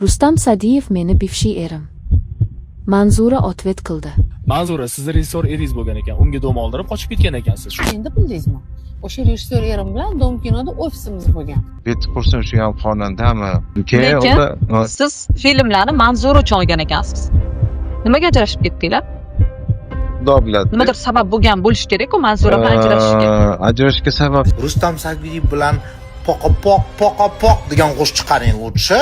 Rustam Sa'diyev meni bivshiy erim. Manzura otvet qildi. Manzura, sizni rejissor eringiz bo'lgan ekan. Unga dom oldirib qochib ketgan ekansiz. Endi bildingizmi? O'sha rejissor erim bilan Dom kinoda ofisimiz bo'lgan. Betty Qursin shu ham xonandami? Lekin siz filmlarni Manzura uchun olgan ekansiz. Nimaga ajrashib ketdinglar? Xudo biladi. Nimadir sabab bo'lgan bo'lishi kerak-ku Manzura bilan ajrashishga. Ajrashishga sabab Rustam Sa'diyev bilan poqa degan qo'shiq chiqaring lutchi.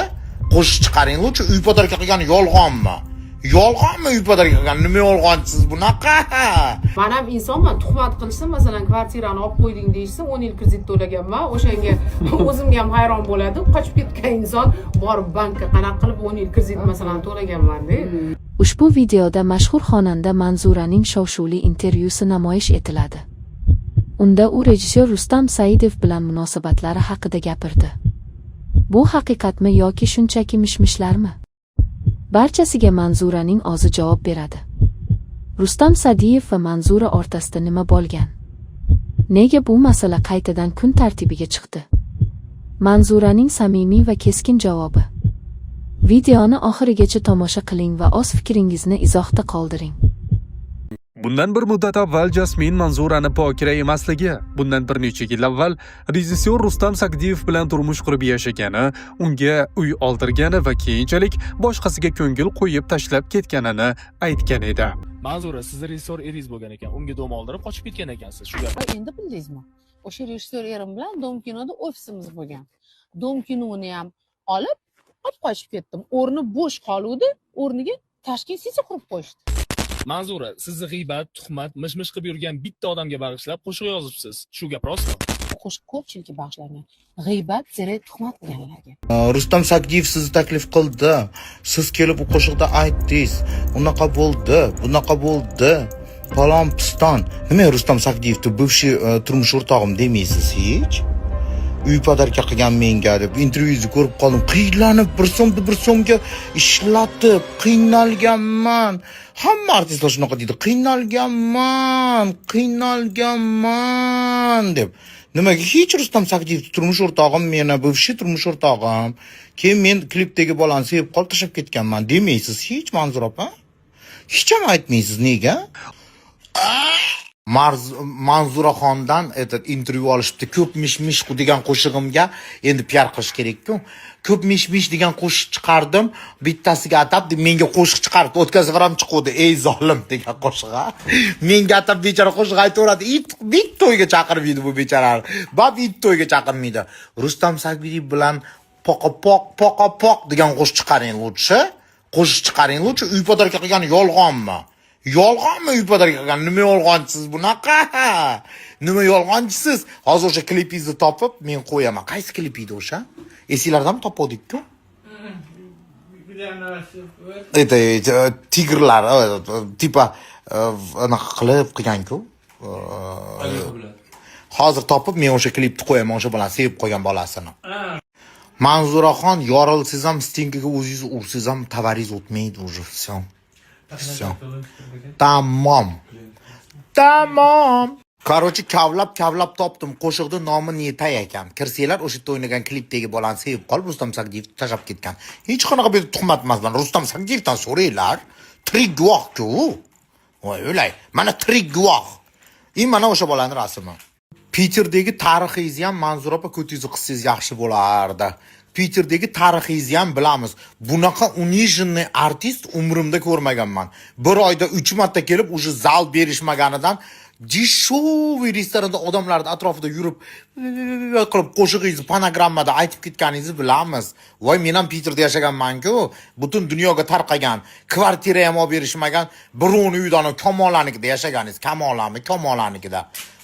Qo'shiq chiqaring lutchi. Uy podarka qilgan yolg'onmi? Yolg'onmi uy podarka qilgan? Nima yolg'onchisiz bunaqa? Men ham insonman, tuhmat qilishsa, masalan, kvartirani olib qo'yding deyishsa, 10 yil kredit to'laganman. O'shanga o'zimga ham hayron bo'ladi. Qochib ketgan inson borib bankka qanaqa qilib 10 yil kredit masalan to'laganman-da. Ushbu videoda mashhur xonanda Manzuraning shov-shuvli intervyusi namoyish etiladi. Unda u rejissyor Rustam Sa'diyev bilan munosabatlari haqida gapirdi. Bu haqiqatmi yoki shunchaki mishmishlarmi? Barchasiga Manzuraning o'zi javob beradi. Rustam Sa'diyev va Manzura o'rtasida nima bo'lgan? Nega bu masala qaytadan kun tartibiga chiqdi? Manzuraning samimiy va keskin javobi. Videoni oxirigacha tomosha qiling va o'z fikringizni izohda qoldiring. Bundan bir muddat avval Jasmin Manzurani pokira emasligi, bundan bir necha yil avval rejissyor Rustam Sa'diyev bilan turmush qurib yashagani, unga uy oldirgani va keyinchalik boshqasiga ko'ngil qo'yib tashlab ketganini aytgan edi. Manzura, sizni rejissor eringiz bo'lgan ekan. Unga dom oldirib qochib ketgan ekansiz. Shu gap. Endi bildingizmi? O'sha rejissor erim bilan Dom kinoda ofisimiz bo'lgan. Dom kinoni ham olib qochib ketdim. O'rni bo'sh qoluvdi, o'rniga tashkil sisi qurib qo'yishdi. Manzura, sizni g'iybat, tuhmat, mish-mish qilib yurgan bitta odamga bag'ishlab qo'shiq yozibsiz. Shu gap rostmi? Qo'shiq ko'pchilikka bag'ishlangan. G'iybat, zirak, tuhmat qilganlarga. Rustam Sa'diyev sizni taklif qildi. Siz kelib u qo'shiqda aytdingiz. Unaqa bo'ldi, bunaqa bo'ldi. Palon piston. Nima Rustam Sa'diyevni bivshiy turmush o'rtog'im demaysiz hech? Uy podarka qilgan menga deb intervyuzni ko'rib qoldim. Qiynalib bir so'mga ishlatib, qiynalganman. Hamma artistlar shunaqa deydi. Qiynalganman deb. Nimaga hech Rustam Sa'diyev turmush o'rtog'im, meni bivshiy turmush o'rtog'im. Keyin men klipdagi bolani sevib qolib tashlab ketganman demaysiz hech Manzura opa? Hech ham aytmaysiz nega? Manzuraxondan intervyu olishibdi. Ko'p mish-mish degan qo'shig'imga endi PR qilish kerak-ku. Ko'p mish-mish degan qo'shiq chiqardim. Bittasiga atab menga qo'shiq chiqarib o'tkazib ham chiqdi. Ey zolim degan qo'shig'a. Menga atab bechora qo'shiq aytaveradi. Bit to'yga chaqirmaydi bu becharalar. Bit to'yga chaqirmaydi. Rustam Sa'diyev bilan poqa degan qo'shiq chiqaring lutchi. Qo'shiq chiqaring lutchi. Uy podarka qilgan yolg'onmi? Yolg'onmi uy podarka qilgan? Nima yolg'onchisiz bunaqa? Nima yolg'onchisiz? Hozir o'sha klipingizni topib men qo'yaman. Qaysi klip edi o'sha? Esinglardan topdik-ku? Tigrlar, tipa anaqa qilib qilgan-ku. Hozir topib men o'sha klipni qo'yaman, o'sha bilan sevib qo'ygan bolasini. Manzuraxon yorilsiz ham Stingiga o'zingiz ursiz ham tavariz o'tmaydi уже всё. Всё. Tamom. Короче, kavlab topdim. Qo'shiqning nomi Netay ekan. Kirsanglar o'sha yerda o'ynagan klipdagi bolani sevib qolib Rustam Sa'diyev tashlab ketgan. Hech qanaqa bir tuhmat emasman. Rustam Sa'diyevdan so'ranglar. Tirik guvoh-ku. Voy o'lay. Mana tirik guvoh. Mana o'sha bolaning rasmi. Piterdagi tarixizni ham Manzura opa ko'tingizni qilsangiz yaxshi bo'lardi. Piterdagi tarixizni ham bilamiz. Bunaqa unijinniy artist umrimda ko'rmaganman. Bir oyda 3 marta kelib o'sha zal berishmaganidan Dishoviy restoranda odamlarning atrofida yurib qilib qo'shig'ingizni panogrammada aytib ketganingizni bilamiz. Voy, men ham Peterda yashaganman-ku. Butun dunyoga tarqagan, kvartira ham olib berishmagan, birovning uyida Kamolanikida yashaganingiz, Kamolanikida.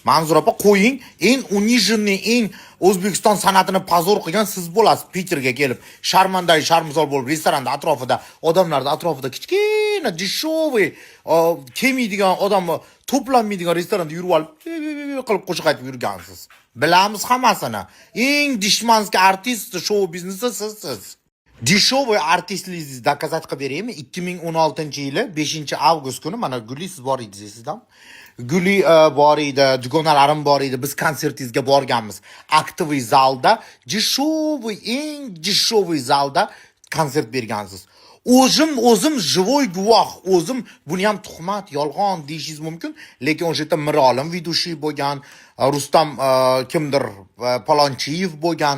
Manzura opa qo'ying, eng unijinniy, eng O'zbekiston san'atini pozor qilgan siz bo'lasiz. Peterga kelib, sharmizor bo'lib restoranda atrofida, odamlarning atrofida kichkina dishoviy kelmaydigan odam to'planmaydigan restoranda yurib olib qilib qo'shiq aytib yurgansiz. Bilamiz hammasini. Eng dishmanski artist shou biznesi sizsiz. Dishoviy artistligingizni dokazat qilib beraymi? 2016-yili 5-avgust kuni mana Guli siz bor edingiz sizdan. Guli bor edi, dugonalarim bor edi. Biz konsertingizga borganmiz. Aktiviy zalda, eng dishoviy zalda konsert bergansiz. O'zim живой guvoh, o'zim buni ham tuhmat, yolg'on deyishingiz mumkin, lekin o'sha yerda Mirolim vidushi bo'lgan, Rustam kimdir Palonchiyev bo'lgan,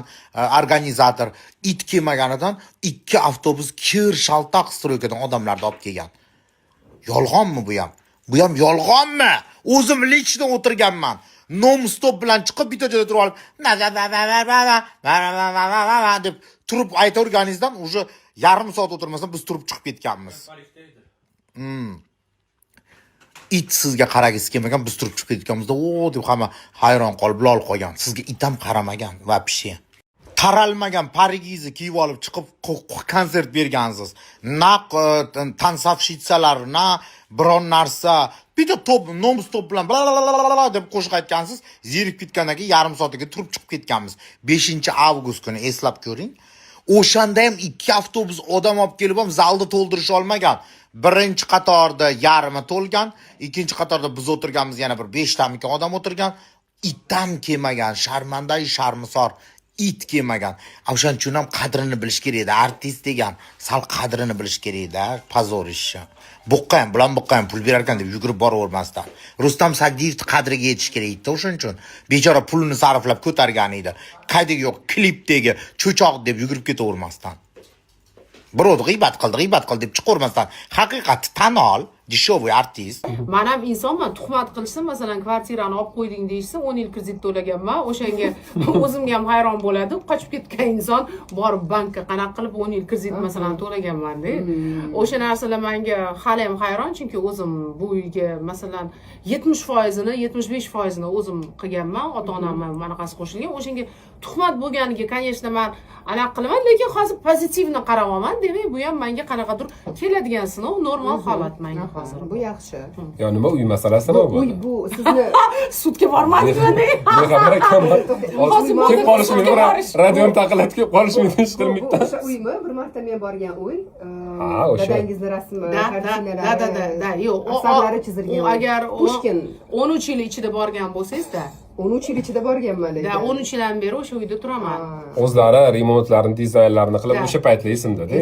organizator it kelmaganidan 2 avtobus kir shaltoq stroykadan odamlarni olib kelgan. Yolg'onmi bu ham? Bu ham yolg'onmi? O'zim lichda o'tirganman. Non-stop bilan chiqib bitta joyda turib olib, deb turib aytaverganingizdan уже yarim soat o'tirmasdan biz turib chiqib ketganmiz. It sizga qaragisi kelmagan, biz turib chiqib ketganmizda, o deb hamma hayron qolib lol qolgan. Sizga it ham qaramagan va pishi. Taralmagan parigizni kiyib olib chiqib konsert bergansiz. Na tansafshitsalar, na biron narsa, bitta top non-stop bilan deb qo'shiq aytgansiz, zerib ketgandan keyin yarim soatga turib chiqib ketganmiz. 5-avgust kuni eslab ko'ring. O'shanda ham 2 avtobus odam olib kelib ham zalni to'ldirish olmagan. Birinchi qatorda yarmi to'lgan, ikkinchi qatorda biz o'tirganmiz, yana bir 5 tamikan odam o'tirgan. Itdan kelmagan, sharmandai sharmisor it kelmagan. O'shaning uchun ham qadrini bilish kerak edi. Artist degan sal qadrini bilish kerak edi, pozorish. Buqqan bilan buqqan pul berar ekan deb yugurib boravermasdan. Rustam Sagdiyevning qadriga yetish kerak edi. O'shaning uchun bechora pulni sarflab ko'targan edi. Qayda yo'q, klipdagi cho'choq deb yugurib ketavermasdan. Birovni g'iybat qildi deb chiqavermasdan, haqiqatni tan ol, dishovoy artist. Men ham insonman, tuhmat qilsa, masalan, kvartirani olib qo'yding deyishsa, 10 yil kredit to'laganman. O'shanga o'zimga ham hayron bo'ladi. Qochib ketgan inson borib bankka qanaqa qilib 10 yil kredit masalan to'laganman-da. O'sha narsalar menga hali ham hayron, chunki o'zim bu uyga masalan 70%ni, 75%ni o'zim qilganman. Ota-onam manaqasi qo'shilgan. O'shanga tuhmat bo'lganiga, конечно, men anaqa qilaman, lekin hozir pozitivni qarayapman. Demak, bu ham menga qanaqadir keladigan sinov, normal holat menga hozir. Bu yaxshi. Yo, nima uy masalasimi bu? Uy bu sizni sudga bormadingmi? Xabar ekanman. Hozir kelib qolishmidi, radioni taqillatib kelib qolishmidi hech qilmaydi. O'sha uymi? Bir marta men borgan uy. Ha, o'sha. Dadangizni rasmi, Da, yo'q. Asarlari chizilgan. Agar Pushkin 13 yil ichida borgan bo'lsangiz-da. 13 yil ichida borganman lekin. Da, 13 yildan beri o'sha uyda turaman. O'zlari remontlarini, dizaynlarini qilib o'sha paytlar esimda-da.